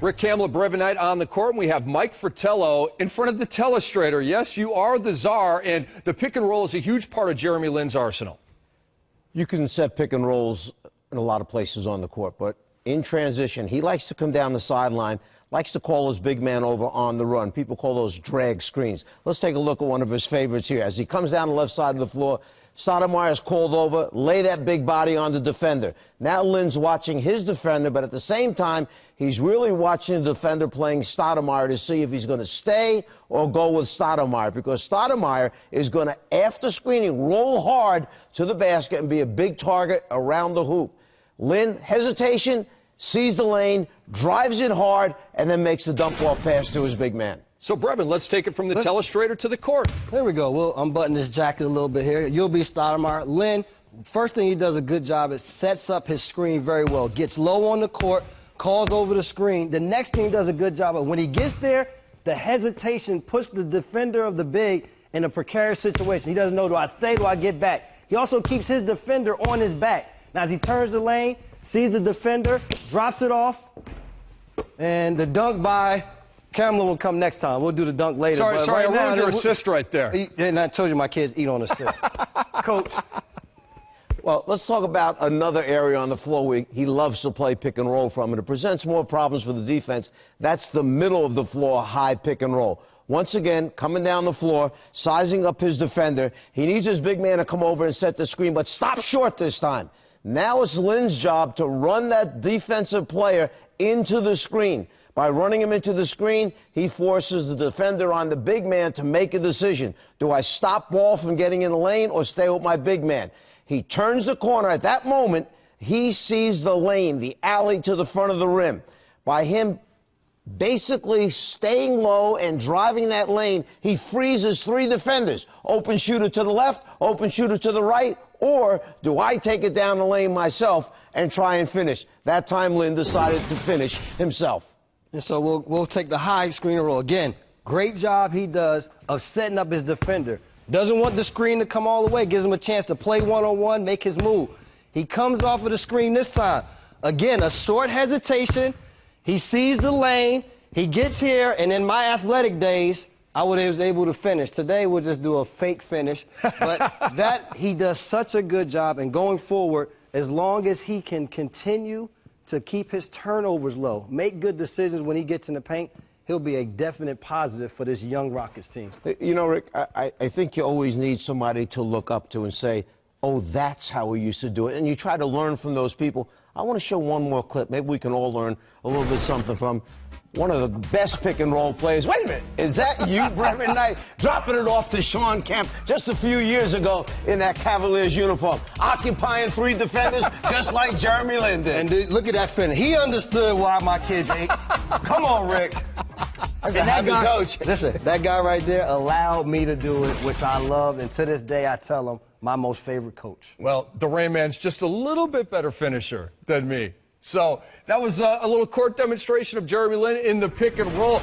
Rick Campbell, Brevin Knight on the court, and we have Mike Fratello in front of the telestrator. Yes, you are the czar, and the pick and roll is a huge part of Jeremy Lin's arsenal. You can set pick and rolls in a lot of places on the court, but in transition, he likes to come down the sideline, likes to call his big man over on the run. People call those drag screens. Let's take a look at one of his favorites here. As he comes down the left side of the floor, Stoudemire's called over, lay that big body on the defender. Now Lin's watching his defender, but at the same time, he's really watching the defender playing Stoudemire to see if he's going to stay or go with Stoudemire, because Stoudemire is going to, after screening, roll hard to the basket and be a big target around the hoop. Lin, hesitation, sees the lane, drives it hard, and then makes the dump-off pass to his big man. So, Brevin, let's take it from the telestrator to the court. There we go. We'll unbutton this jacket a little bit here. You'll be Stoudemire. Lin, first thing he does a good job is sets up his screen very well. Gets low on the court, calls over the screen. The next thing he does a good job of, when he gets there, the hesitation puts the defender of the big in a precarious situation. He doesn't know, do I stay, do I get back? He also keeps his defender on his back. Now, as he turns the lane, sees the defender, drops it off, and the dunk by Cameron will come next time. We'll do the dunk later. Sorry, right I ruined your assist right there. And I told you my kids eat on assist. Coach. Well, let's talk about another area on the floor where he loves to play pick and roll from, and it presents more problems for the defense. That's the middle of the floor, high pick and roll. Once again, coming down the floor, sizing up his defender. He needs his big man to come over and set the screen, but stop short this time. Now it's Lin's job to run that defensive player into the screen. By running him into the screen, he forces the defender on the big man to make a decision. Do I stop ball from getting in the lane or stay with my big man? He turns the corner. At that moment, he sees the lane, the alley to the front of the rim. By him basically staying low and driving that lane, he freezes three defenders. Open shooter to the left, open shooter to the right, or do I take it down the lane myself and try and finish? That time, Lin decided to finish himself. And so we'll take the high screen and roll. Again, great job he does of setting up his defender. Doesn't want the screen to come all the way. Gives him a chance to play one-on-one, make his move. He comes off of the screen this time. Again, a short hesitation. He sees the lane. He gets here, and in my athletic days, I was able to finish. Today, we'll just do a fake finish. But that, he does such a good job. And going forward, as long as he can continue to keep his turnovers low, make good decisions when he gets in the paint, he'll be a definite positive for this young Rockets team. You know, Rick, I think you always need somebody to look up to and say, oh, that's how we used to do it. And you try to learn from those people. I want to show one more clip. Maybe we can all learn a little bit something from one of the best pick-and-roll players. Wait a minute. Is that you, Brevin Knight, dropping it off to Sean Kemp just a few years ago in that Cavaliers uniform, occupying three defenders just like Jeremy Lin did? And dude, look at that finish. He understood why my kids ate. Come on, Rick. That's a happy coach. Listen, that guy right there allowed me to do it, which I love, and to this day I tell him, my most favorite coach. Well, the Rain Man's just a little bit better finisher than me. So that was a little court demonstration of Jeremy Lin in the pick and roll.